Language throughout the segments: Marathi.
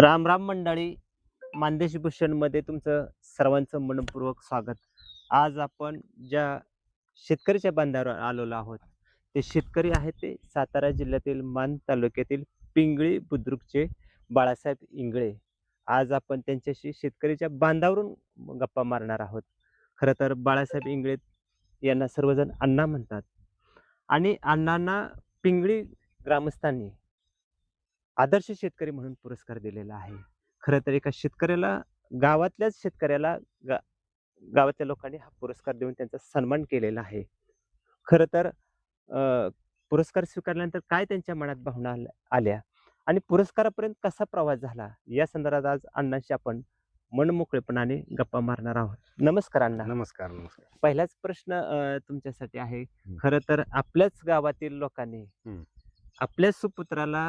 राम राम मंडळी. मानदेश भूषणमध्ये तुमचं सर्वांचं मनपूर्वक स्वागत. आज आपण ज्या शेतकऱ्याच्या बांधावर आलेलो आहोत, ते शेतकरी आहेत ते सातारा जिल्ह्यातील मान तालुक्यातील पिंगळी बुद्रुकचे बाळासाहेब इंगळे. आज आपण त्यांच्याशी शेतकऱ्याच्या बांधावरून गप्पा मारणार आहोत. खरं तर बाळासाहेब इंगळे यांना सर्वजण अण्णा म्हणतात आणि अण्णांना पिंगळी ग्रामस्थांनी आदर्श शेतकरी म्हणून पुरस्कार दिलेला आहे. खरं तर एका शेतकऱ्याला, गावातल्याच शेतकऱ्याला गा गावातल्या लोकांनी हा पुरस्कार देऊन त्यांचा सन्मान केलेला आहे. खरं तर पुरस्कार स्वीकारल्यानंतर काय त्यांच्या मनात भावना आल्या आणि पुरस्कारापर्यंत कसा प्रवास झाला, या संदर्भात आज अण्णांशी आपण मनमोकळेपणाने गप्पा मारणार आहोत. नमस्कार अण्णा. नमस्कार, नमस्कार. पहिलाच प्रश्न तुमच्यासाठी आहे. हं. खरं तर आपल्याच गावातील लोकांनी हं. आपल्या सुपुत्राला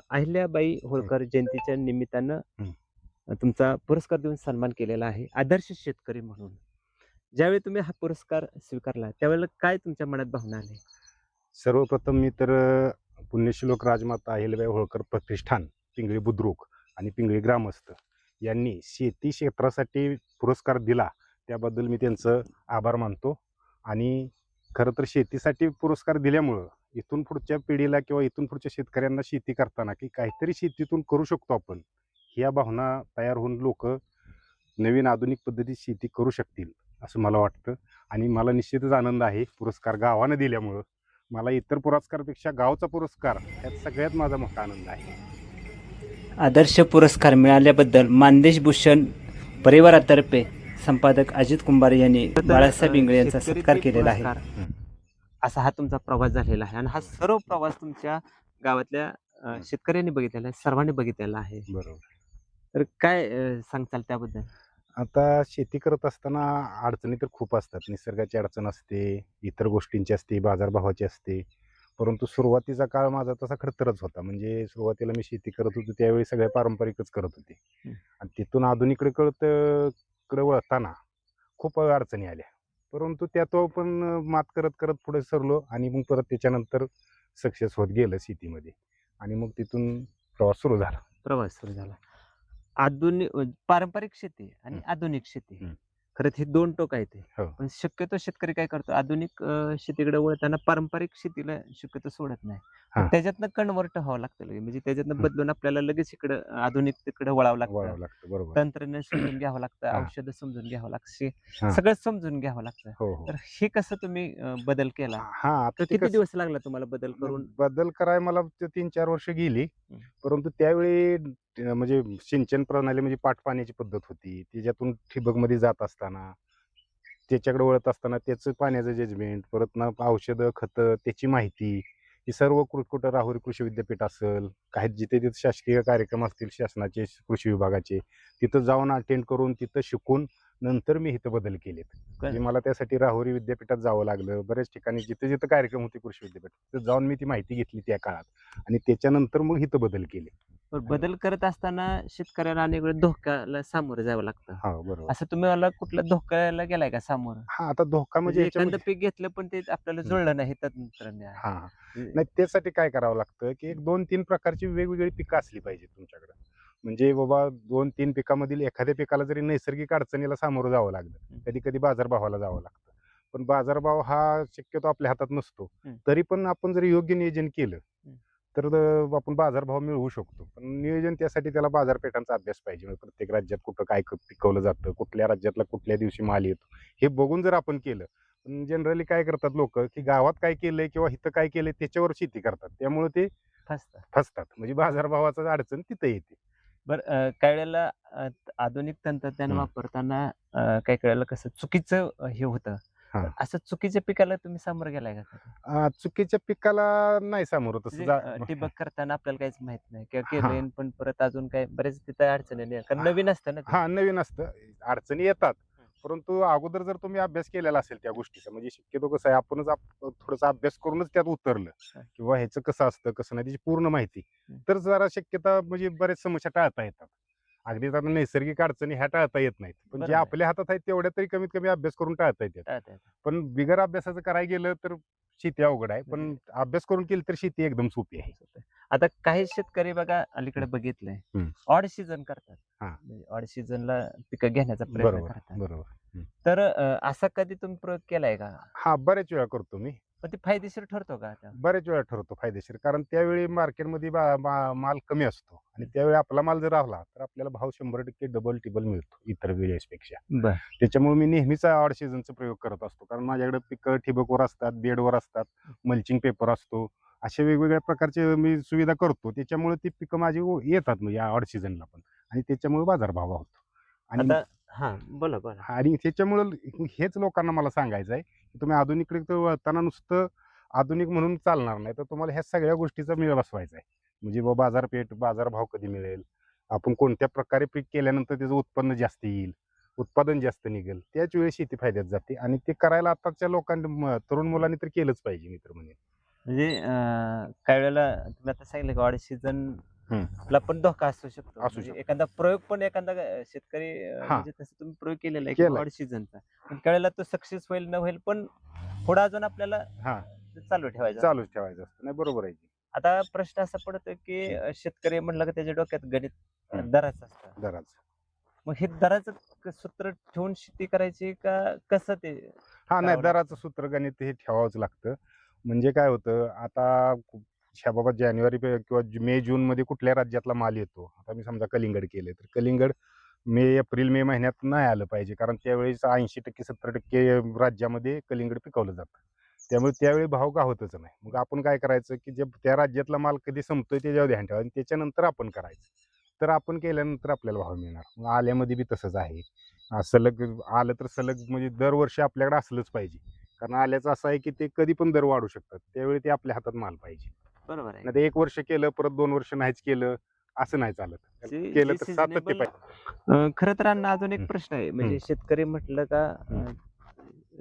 अहिल्याबाई होळकर जयंतीच्या निमित्तानं हं. तुमचा पुरस्कार देऊन सन्मान केलेला आहे, आदर्श शेतकरी म्हणून. ज्यावेळी तुम्ही हा पुरस्कार स्वीकारला, त्यावेळेला काय तुमच्या मनात भावना आली? सर्वप्रथम मी तर पुण्यश्लोक राजमाता अहिल्याबाई होळकर प्रतिष्ठान, पिंगळी बुद्रुक आणि पिंगळी ग्रामस्थ यांनी शेती क्षेत्रासाठी पुरस्कार दिला, त्याबद्दल मी त्यांचं आभार मानतो. आणि खरं तर शेतीसाठी पुरस्कार दिल्यामुळं इथून पुढच्या पिढीला किंवा इथून पुढच्या शेतकऱ्यांना शेती करताना की काहीतरी शेतीतून करू शकतो आपण, ह्या भावना तयार होऊन लोक नवीन आधुनिक पद्धतीत शेती करू शकतील असं मला वाटतं. आणि मला निश्चितच आनंद आहे पुरस्कार गावानं दिल्यामुळं. मला इतर पुरस्कारापेक्षा गावचा पुरस्कार यात सगळ्यात माझा मोठा आनंद आहे. आदर्श पुरस्कार मिळाल्याबद्दल मानदेश भूषण परिवारातर्फे संपादक अजित कुंभार यांनी बाळासाहेब इंगळे यांचा सत्कार केलेला आहे. असा हा तुमचा प्रवास झालेला आहे आणि हा सर्व प्रवास तुमच्या गावातल्या शेतकऱ्यांनी बघितलेला आहे, सर्वांनी बघितलेला आहे. बरोबर. तर काय सांगताल त्याबद्दल? आता शेती करत असताना अडचणी तर खूप असतात. निसर्गाची अडचण असते, इतर गोष्टींची असते, बाजारभावाची असते. परंतु सुरुवातीचा काळ माझा तसा खडतरच होता. म्हणजे सुरुवातीला मी शेती करत होतो त्यावेळी सगळ्या पारंपरिकच करत होते. आणि तिथून आधुनिककडे वळताना खूप अडचणी आल्या. परंतु त्यात पण मात करत करत पुढे सरलो आणि मग परत त्याच्यानंतर सक्सेस होत गेलं शेतीमध्ये. आणि मग तिथून प्रवास सुरू झाला. प्रवास सुरू झाला. पारंपरिक शेती आणि आधुनिक शेती, हं. खरंच हे दोन टोक आहेत. हो. पण शक्यतो शेतकरी काय करतो, आधुनिक शेतीकडे वळताना पारंपरिक शेतीला शक्यतो सोडत नाही. हां. त्याच्यातनं कन्व्हर्ट व्हावं लागतं लगेच. म्हणजे त्याच्यातनं हं. बदलून आपल्याला लगेच इकडं आधुनिकतेकडे वळावं लागतं. वळावं लागतं. बरोबर. तंत्रज्ञान समजून घ्यावं लागतं, हां. औषधं समजून घ्यावं लागते, हां. सगळं समजून घ्यावं लागतं. हो, हो. तर हे कसं तुम्ही बदल केला? हां, तर आता ते किती कसं दिवस लागला तुम्हाला बदल करून? बदल करायला मला ते 3-4 वर्ष गेली. हं. परंतु त्यावेळी म्हणजे सिंचन प्रणाली म्हणजे पाटपाण्याची पद्धत होती. त्याच्यातून ठिबकमध्ये जात असताना, त्याच्याकडे वळत असताना त्याचं पाण्याचं जजमेंट, परत ना औषधं, खतं, त्याची माहिती, ही सर्व कुठं राहुरी कृषी विद्यापीठ असेल, काही जिथे तिथे शासकीय कार्यक्रम असतील शासनाचे, कृषी विभागाचे, तिथं जाऊन अटेंड करून, तिथं शिकून नंतर मी इथं बदल केलेत. म्हणजे मला त्यासाठी राहुरी विद्यापीठात जावं लागलं. बऱ्याच ठिकाणी जिथे जिथं कार्यक्रम होते कृषी विद्यापीठ, तिथं जाऊन मी ती माहिती घेतली त्या काळात आणि त्याच्यानंतर मग इथं बदल केले. पण बदल करत असताना शेतकऱ्याला अनेक वेळेस धोक्याला सामोरं जावं लागतं. हो, बरोबर. असं तुम्ही मला कुठल्या धोक्याला गेलाय का सामोरं? हां, आता धोका म्हणजे म्हणजे एखादं याच्यामध्ये पीक घेतलं पण ते आपल्याला जुळलं नाही तंत्रज्ञान. हां, हां. नाही त्यासाठी काय करावं लागतं, की एक 2-3 प्रकारची वेगवेगळी पिकं असली पाहिजेत तुमच्याकडं. म्हणजे बाबा 2-3 पिकामधील एखाद्या पिकाला जरी नैसर्गिक अडचणीला सामोरं जावं लागलं, कधी-कधी बाजारभावाला जावं लागतं. पण बाजारभाव हा शक्यतो आपल्या हातात नसतो. हं. तरी पण आपण जर योग्य नियोजन केलं, हं. तर आपण बाजारभाव मिळवू शकतो. पण नियोजन त्यासाठी त्याला बाजारपेठांचा अभ्यास पाहिजे. म्हणजे प्रत्येक राज्यात कुठं काय पिकवलं जातं, कुठल्या राज्यातला कुठल्या दिवशी माल येतो, हे बघून जर आपण केलं. पण जनरली काय करतात लोकं, की गावात काय केलंय किंवा इथं काय केलंय त्याच्यावर शेती करतात. त्यामुळे ते फसतं. फसतात. म्हणजे बाजारभावाचं अडचण तिथं येते. बरं, काही वेळेला आधुनिक तंत्रज्ञान हं. वापरताना काही वेळेला कसं चुकीचं हे होतं. तर हां. असं चुकीच्या पिकाला तुम्ही सामोरं गेलाय का कधी? चुकीच्या पिकाला नाही सामोरं तसं म्हणजे ठिबक करताना आपल्याला काहीच माहित नाही किंवा हां. केलंय पण परत अजून काय बरेच तिथं अडचणी नाही, कारण नवीन असतं ना ते. हां, नवीन असतं. अडचणी येतात. परंतु अगोदर जर तुम्ही अभ्यास केलेला असेल त्या गोष्टीचा, म्हणजे शक्यतो कसं आहे आपणच थोडासा अभ्यास करूनच त्यात उतरलं, हां. किंवा ह्याचं कसं असतं, कसं नाही त्याची पूर्ण माहिती, हं. तर जरा शक्यता म्हणजे बऱ्याच समस्या टाळता येतात. अगदीच आता नैसर्गिक अडचणी ह्या टाळता येत नाहीत, पण बरोबर जे आहे. आपल्या हातात आहेत तेवढ्या तरी कमीत कमी अभ्यास करून टाळता येतात. टाळता येतं. पण बिगर अभ्यासाचं करायला गेलं तर शेती अवघड आहे, पण म्हणजे अभ्यास करून केली तर शेती एकदम सोपी आहे. आता काही शेतकरी बघा अलीकडे बघितलंय हम्म. ऑड सीझन करतात. हा. म्हणजे ऑड सीझनला पिकं घेण्याचा प्रयत्न बरोबर करतात. बरोबर. तर असा कधी तुम्ही प्रयोग केलाय का? हा, बऱ्याच वेळा करतो मी. पण ते फायदेशीर ठरतो का आता? बऱ्याच वेळा ठरतो फायदेशीर, कारण त्यावेळी मार्केटमध्ये माल कमी असतो आणि त्यावेळी आपला माल जर राहिला तर आपल्याला भाव 100% डबल टिबल मिळतो इतर वेळेसपेक्षा. बर. त्याच्यामुळे मी नेहमीच ऑड सीझनचा प्रयोग करत असतो, कारण माझ्याकडे पिकं ठिबकवर असतात, बेडवर असतात, मल्चिंग पेपर असतो, अशा वेगवेगळ्या प्रकारचे मी सुविधा करतो. त्याच्यामुळे ती पिकं माझी येतात म्हणजे ऑड सीझनला पण, आणि त्याच्यामुळे बाजारभाव होतो. आणि आता हा बोला बोला. आणि त्याच्यामुळं हेच लोकांना मला सांगायचं आहे की तुम्ही आधुनिककडे वळताना नुसतं आधुनिक म्हणून चालणार नाही, तर तुम्हाला ह्या सगळ्या गोष्टीचा मेळ बसवायचा आहे. म्हणजे बाजारपेठ, बाजारभाव कधी मिळेल, आपण कोणत्या प्रकारे पीक केल्यानंतर त्याचं उत्पन्न जास्त येईल, उत्पादन जास्त निघेल, त्याच वेळी शेती फायद्यात जाते. आणि ते करायला आताच्या लोकांनी, तरुण मुलांनी तर केलंच पाहिजे, मित्र म्हणजे. म्हणजे काही वेळेला तुम्ही आता सांगितलं की ऑड सीझन ला पण धोका असू शकतो. असू म्हणजे शकतो. एखादा प्रयोग पण एखादा शेतकरी हा. म्हणजे तसं तुम्ही प्रयोग केलेला आहे की केलाय. ऑड सीझनचा. पण काही वेळेला तो सक्सेस होईल न होईल, पण पुढे अजून आपल्याला हा, चालू ठेवायचं असतं. चालूच ठेवायचं असतं. नाही, बरोबर आहे की. आता प्रश्न असा पडतो की शेतकरी म्हणलं की त्याच्या डोक्यात गणित हम्म. दराचं असतं. दराच. मग हे दराचं सूत्र ठेवून शेती करायची का कसं ते हा, नाही, करावं लागतं? दराचं सूत्र गणित हे ठेवावंच लागतं. म्हणजे काय होतं आता, ह्या बाबा जानेवारी किंवा मे जून मध्ये कुठल्या राज्यातला माल येतो. आता मी समजा कलिंगड केले तर कलिंगड एप्रिल मे महिन्यात नाही आलं पाहिजे, कारण त्यावेळेस 80% 70% राज्यामध्ये कलिंगड पिकवलं जातं. त्यामुळे त्यावेळी भाव गावतच नाही. मग आपण काय करायचं की जे त्या राज्यातला माल कधी संपतोय त्याच्यावर ध्यान ठेवायचं आणि त्याच्यानंतर आपण करायचं. तर आपण केल्यानंतर आपल्याला भाव मिळणार. मग आल्यामध्ये बी तसंच आहे. सलग आलं तर सलग म्हणजे दरवर्षी आपल्याकडे असलंच पाहिजे, कारण आल्याचं असं आहे की ते कधी पण दर वाढू शकतात. त्यावेळी ते आपल्या हातात माल पाहिजे. बरोबर आहे. नाही तर 1 वर्ष केलं परत 2 वर्ष नाहीच केलं, असं नाही चालत. केलं जे तर सातत्य सिजनेबल पाहिजे. खरं तर अण्णा अजून एक हम्म. प्रश्न आहे. म्हणजे हम्म. शेतकरी म्हटलं का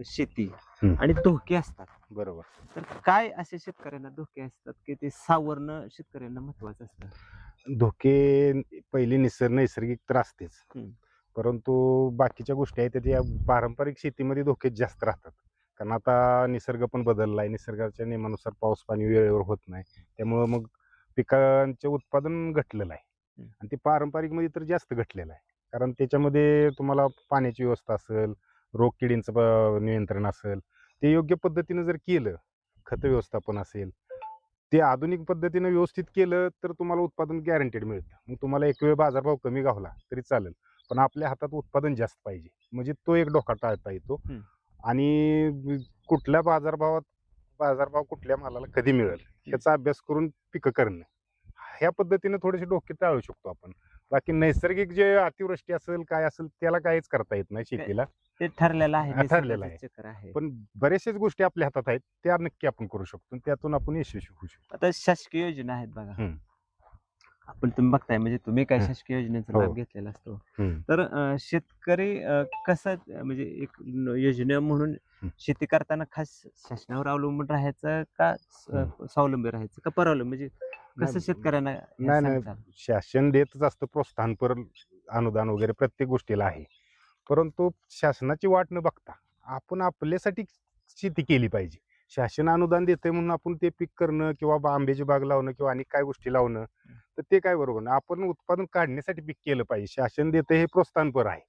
शेती हम्म. आणि धोके असतात. बरोबर. तर काय असे शेतकऱ्यांना धोके असतात की ते सावरणं शेतकऱ्यांना महत्वाचं असतं? धोके पहिले नैसर्गिक तर असतेच, हम्म. परंतु बाकीच्या गोष्टी आहेत त्या पारंपरिक शेतीमध्ये धोके जास्त राहतात. कारण आता निसर्ग पण बदललाय, निसर्गाच्या नियमानुसार पाऊस पाणी वेळेवर होत नाही, त्यामुळं मग पिकांचे उत्पादन घटलेलं आहे. आणि ते पारंपरिक मध्ये तर जास्त घटलेलं आहे, कारण त्याच्यामध्ये तुम्हाला पाण्याची व्यवस्था असेल, रोगकिडींचं नियंत्रण असेल, ते योग्य पद्धतीने जर केलं, खत व्यवस्थापन असेल, ते आधुनिक पद्धतीने व्यवस्थित केलं तर तुम्हाला उत्पादन गॅरंटेड मिळतं. मग तुम्हाला एक वेळ बाजारभाव कमी गावला तरी चालेल, पण आपल्या हातात उत्पादन जास्त पाहिजे, म्हणजे तो एक धोका टाळता येतो. आणि कुठल्या बाजारभाव कुठल्या मालाला कधी मिळेल ह्याचा अभ्यास करून पिकं करणं, ह्या पद्धतीने थोडेसे धोके टाळू शकतो आपण. बाकी नैसर्गिक जे अतिवृष्टी असेल काय असेल त्याला काहीच करता येत नाही शेतीला, ते ठरलेलं आहे, ठरलेलं निसर्गाचं आहे. चक्र आहे. पण बऱ्याचशाच गोष्टी आपल्या हातात आहेत, त्या नक्की आपण करू शकतो आणि त्यातून आपण यशस्वी होऊ शकतो. आता शासकीय योजना आहेत बघा. हम्म. आपण तुम्ही बघताय म्हणजे तुम्ही काय हं. शासकीय योजनेचा हो. लाभ घेतलेला असतो. हम्म. तर शेतकरी कसं म्हणजे एक योजना म्हणून हं. शेती करताना खास शासनावर अवलंबून राहायचं का स्वावलंबी राहायचं का परावलंबी, म्हणजे कसं नाही शेतकऱ्यांना हे नाही सांगताल? शासन देतच असतं प्रोत्साहनपर अनुदान वगैरे प्रत्येक गोष्टीला आहे, परंतु शासनाची वाट न बघता आपण आपल्यासाठी शेती केली पाहिजे. शासन अनुदान देतंय म्हणून आपण ते पीक करणं किंवा आंब्याची बाग लावणं किंवा आणि काय गोष्टी लावणं, तर ते काय बरोबर नाही. आपण उत्पादन काढण्यासाठी पीक केलं पाहिजे. शासन देतंय हे प्रोत्साहनपर आहे,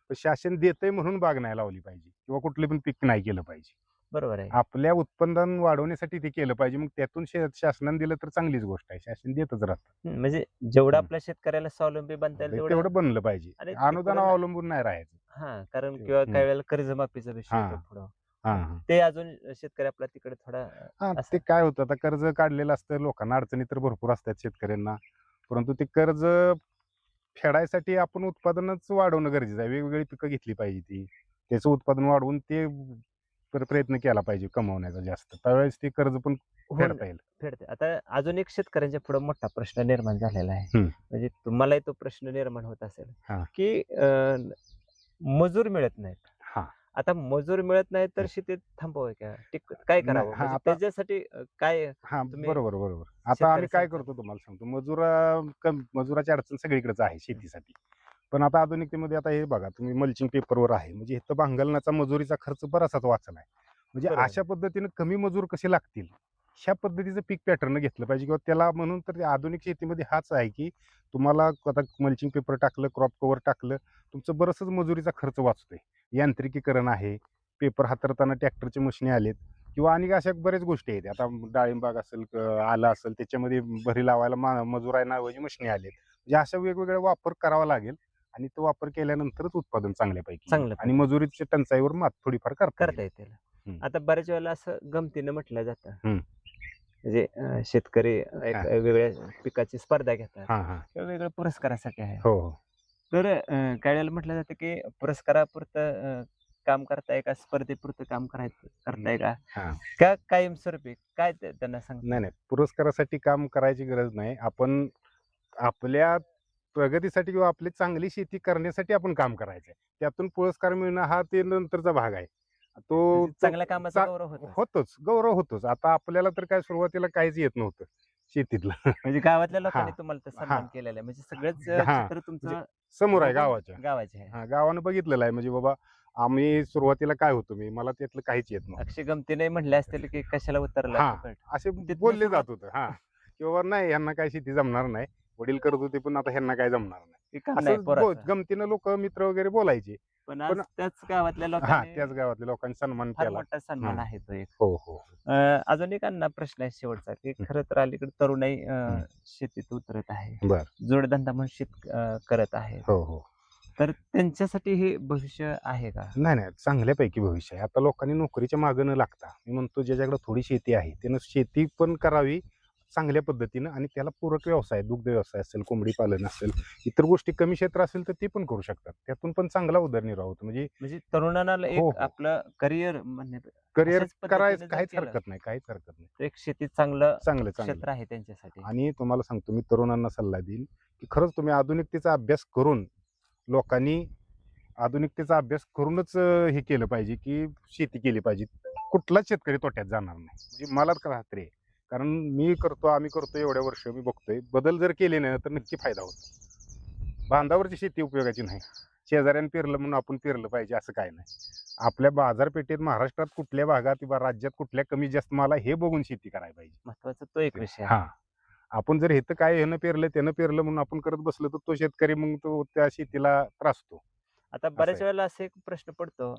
पण शासन देतंय म्हणून बाग नाही लावली पाहिजे किंवा कुठले पण पीक नाही केलं पाहिजे. बरोबर आहे. आपल्या उत्पादन वाढवण्यासाठी ते केलं पाहिजे. मग त्यातून शासनाने दिलं तर चांगलीच गोष्ट आहे. शासन देतच राहतं. म्हणजे जेवढं हं. आपल्या शेतकऱ्याला स्वावलंबी बनता येईल तेवढं तेवढं बनलं पाहिजे. आणि अनुदानावर तिकडून अवलंबून नाही राहायचं. कारण किंवा हं. काही वेळेला कर्जमाफीचा विषय हां. येतो पुढं. हां. ते अजून शेतकरी आपला तिकडे थोडा हां, असं ते काय होतं आता कर्ज काढलेलं असतं, लोकांना अडचणी तर भरपूर असतात शेतकऱ्यांना. परंतु ते कर्ज फेडायसाठी आपण उत्पादनच वाढवणं गरजेचं आहे. वेगवेगळी पिकं घेतली पाहिजे ती. त्याचं उत्पादन वाढवून ते प्रयत्न केला पाहिजे कमवण्याचा जास्त. त्यावेळेस ते कर्ज पण होऊन फेडता येईल. फेडते. आता अजून एक शेतकऱ्यांच्या पुढे मोठा प्रश्न निर्माण झालेला आहे. हं. म्हणजे तुम्हालाही तो प्रश्न निर्माण होत असेल, हां. की मजूर मिळत नाहीत. हां. आता मजूर मिळत नाही तर शेतीत थांबवावं का? काय नाही, करावं? हां, म्हणजे आता त्याच्यासाठी काय हां, तुम्ही बरोबर, बरोबर. आता शेतकरी आम्ही काय सांगताल? करतो तुम्हाला सांगतो. मजुराची अडचण सगळीकडेच आहे शेतीसाठी. पण आता आधुनिकतेमध्ये आता हे बघा तुम्ही मल्चिंग पेपरवर आहे म्हणजे इथं भांगलण्याचा मजुरीचा खर्च बराचसाच वाचला आहे. म्हणजे बरोबर. अशा पद्धतीने कमी मजूर कसे लागतील ह्या पद्धतीचं पीक पॅटर्न घेतलं पाहिजे किंवा त्याला म्हणून तर ते आधुनिक शेतीमध्ये हाच आहे की तुम्हाला आता मल्चिंग पेपर टाकलं क्रॉप कव्हर टाकलं तुमचं बरंचसं मजुरीचा खर्च वाचतोय. यांत्रिकीकरण आहे, पेपर हातरताना ट्रॅक्टरचे मशिनी आलेत किंवा आणि अशा बऱ्याच गोष्टी आहेत. आता डाळिंबाग असेल आलं असेल त्याच्यामध्ये भरी लावायला मजुरांऐवजी मशिनी आलेत. म्हणजे अशा वेगवेगळ्या वापर करावा लागेल आणि तो वापर केल्यानंतरच उत्पादन चांगल्यापैकी येईल. चांगलं आणि मजुरीच्या टंचाईवर मात थोडीफार करता करता येईल. येतील. हम्म. आता बऱ्याच वेळेला असं गमतीनं म्हटलं जातं हम्म. म्हणजे शेतकरी एक हा. वेगळ्या पिकाची स्पर्धा घेतात हा हा किंवा वेगळ्या पुरस्कारासाठी आहे. हो हो तर काही वेळेला म्हटलं जातं की पुरस्कारापुरतं काम करताय का स्पर्धेपुरतं काम करताय का हा का कायमस्वरूपी काय त्यांना सांगता? नाही नाही पुरस्कारासाठी काम करायची गरज नाही. आपण आपल्या प्रगतीसाठी किंवा आपली चांगली शेती करण्यासाठी आपण काम करायचंय. त्यातून पुरस्कार मिळणं हा ते नंतरचा भाग आहे. तो म्हणजे तो चांगल्या कामाचा गौरव होतो. होतोच गौरव होतोच. आता आपल्याला तर काय सुरुवातीला काहीच येत नव्हतं शेतीतलं. म्हणजे गावातल्या हा लोकांनी तुम्हाला तर हा सन्मान केलेला आहे म्हणजे सगळंच हा चित्र तुमचं समोर आहे बघून गावाच्या. गावाचे आहे. हा गावानं बघितलेलं आहे म्हणजे बाबा आम्ही सुरुवातीला काय होतो मला त्यातलं काहीच येत नव्हतं. अक्षय गमतीने म्हणले असतील की कशाला उतरला हा फुकट. असे तिथनं बोलले सुरुवात- जात होतं हा की बाबा नाही ह्यांना काय शेती जमणार नाही. वडील करत होते पण आता ह्यांना काय जमणार नाही. की काम नाही असं पोराचं. गमतीनं लोक मित्र वगैरे बोलायचे. पण आज पण त्याच गावातल्या हा लोकांनी त्याच गावातल्या लोकांनी सन्मान फार केला. मोठा सन्मान हा. आहे तो एक. हो हो अजून एक अण्णा प्रश्न आहे शेवटचा की खरं तर अलीकडे तरुणाई शेतीत उतरत आहे. बर जोडधंदा म्हणून करत आहे. हो हो तर त्यांच्यासाठी हे भविष्य आहे का? नाही नाही चांगल्यापैकी भविष्य आहे. आता लोकांनी नोकरीच्या मागं न लागता मी म्हणतो ज्याच्याकडे थोडी शेती आहे त्यानं शेती पण करावी चांगल्या पद्धतीनं आणि त्याला पूरक व्यवसाय दुग्ध व्यवसाय असेल कोंबडी पालन असेल इतर गोष्टी कमी क्षेत्र असेल तर ते पण करू शकतात. त्यातून पण चांगला उदरनिर्वाह होतो. म्हणजे म्हणजे तरुणांना हो, एक हो. आपलं करिअर म्हणणे करिअर अशाच पद्धतीने करायचं जर काहीच केलं, हरकत नाही काहीच हरकत नाही. तर एक शेतीत चांगलं चांगलं क्षेत्र चांगलं आहे त्यांच्यासाठी. आणि तुम्हाला सांगतो मी तरुणांना सल्ला देईल की खरंच तुम्ही आधुनिकतेचा अभ्यास करून लोकांनी आधुनिकतेचा अभ्यास करूनच हे केलं पाहिजे की शेती केली पाहिजे. कुठलाच शेतकरी तोट्यात जाणार नाही म्हणजे मला तर खात्री आहे. कारण मी करतो आम्ही करतो एवढ्या वर्ष मी बघतोय बदल जर केले नाही तर नक्की फायदा होतो. बांधावरची शेती उपयोगाची नाही. शेजाऱ्याने पेरलं म्हणून आपण पेरलं पाहिजे असं काय नाही. आपल्या बाजारपेठेत महाराष्ट्रात कुठल्या भागात किंवा राज्यात कुठल्या कमी जास्त मला हे बघून शेती करायला पाहिजे. महत्वाचा तो एक विषय आहे. हा आपण जर इथं काय ह्यानं पेरलं त्यानं पेरलं म्हणून आपण करत बसलो तर तो शेतकरी मग तो त्या शेतीला त्रासतो. आता बऱ्याच वेळेला असा एक प्रश्न पडतो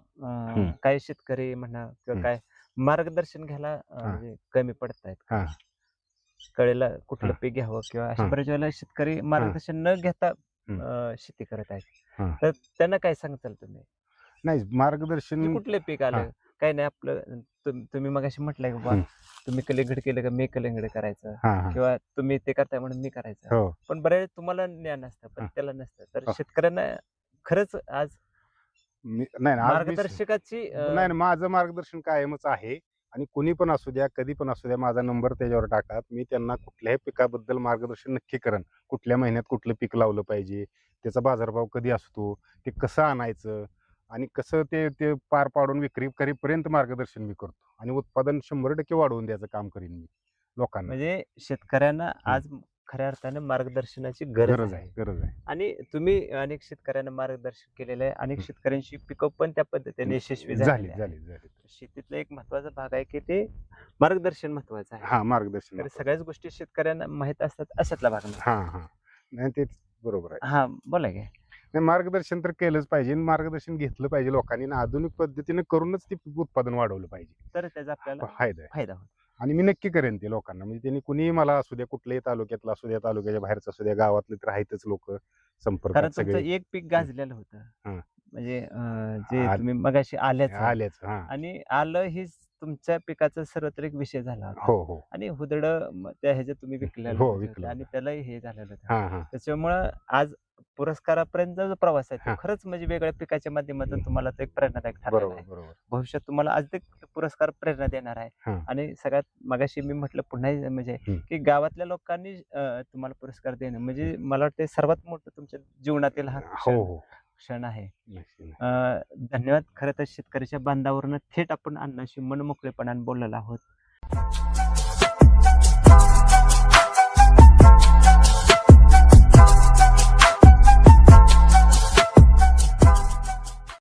काही शेतकरी म्हणा किंवा काय मार्गदर्शन घ्यायला म्हणजे कमी पडतायत. हा कळेला कुठलं पीक घ्यावं किंवा अशा बऱ्याच वेळेला शेतकरी मार्गदर्शन न घेता शेती करत आहेत. तर त्यांना काय सांगताल तुम्ही? नाही मार्गदर्शन म्हणजे कुठले पीक आलं काही नाही आपलं तुम्ही मगाशी म्हटलंय बाबा तुम्ही कलिंगड केलं का मी कलिंगड करायचं किंवा तुम्ही ते करताय म्हणून मी करायचं. हो पण बऱ्याच तुम्हाला ज्ञान असतं पण त्याला नसतं. तर शेतकऱ्यांना खरंच आज नाही मार्गदर्शकाची नाही माझं मार्गदर्शन कायमच आहे आणि कोणी पण असू द्या कधी पण असू द्या माझा नंबर त्याच्यावर टाका. मी त्यांना कुठल्याही पिकाबद्दल मार्गदर्शन नक्की करेन. कुठल्या महिन्यात कुठलं पीक लावलं पाहिजे त्याचा बाजारभाव कधी असतो ते कसं आणायचं आणि कसं ते ते पार पाडून विक्री करीपर्यंत मार्गदर्शन मी करतो आणि उत्पादन 100% वाढवून द्यायचं काम करीन मी लोकांना. म्हणजे शेतकऱ्यांना आज खऱ्या अर्थाने मार्गदर्शनाची गरज आहे. आणि तुम्ही अनेक शेतकऱ्यांना मार्गदर्शन केलेलं आहे. अनेक शेतकऱ्यांची पिकं पण त्या पद्धतीने यशस्वी झाली. शेतीतला एक महत्वाचा भाग आहे की ते मार्गदर्शन महत्वाचं आहे. हा मार्गदर्शन तर सगळ्याच गोष्टी शेतकऱ्यांना माहित असतात अशातला भाग नाही. हा नाही तेच बरोबर आहे. हा बोला की. नाही मार्गदर्शन तर केलंच पाहिजे मार्गदर्शन घेतलं पाहिजे लोकांनी आणि आधुनिक पद्धतीने करूनच ते उत्पादन वाढवलं पाहिजे तर त्याचा आपल्याला फायदा होतो. आणि मी नक्की करेन ते लोकांना म्हणजे त्यांनी कुणीही मला असू द्या कुठल्याही तालुक्यातला असू द्या तालुक्याच्या बाहेरचा असू द्या गावातले तर आहेतच लोक कारण संपर्कात तुमचं सगळे एक पीक गाजलेलं होतं. म्हणजे जे आ- तुम्ही मगाशी आल्याचं आल्याच. हा आणि आलं ही तुमच्या पिकाचा सर्वत्र एक विषय झाला होता. हो हो आणि हुदड त्या ह्याच्यात तुम्ही विकलेलं हो, होतं विकलं आणि त्यालाही हे झालेलं होतं. हा हा त्याच्यामुळं आज पुरस्कारापर्यंत जो प्रवास आहे तो हा. खरंच म्हणजे वेगळ्या पिकाच्या माध्यमातून तुम्हाला तो एक प्रेरणादायक ठरलेला बरोबर आहे. बरोबर भविष्यात तुम्हाला आज ते पुरस्कार प्रेरणा देणार आहे. हा. आणि सगळ्यात मगाशी मी म्हटलं पुन्हा म्हणजे की गावातल्या लोकांनी तुम्हाला पुरस्कार देणं म्हणजे मला वाटतं सर्वात मोठं तुमच्या जीवनातील हा हो हो क्षण आहे. नक्की, नक्की. धन्यवाद. खरं तर शेतकऱ्याच्या बांधावरनं थेट आपण अण्णाशी मनमोकळेपणाने बोललेलो आहोत.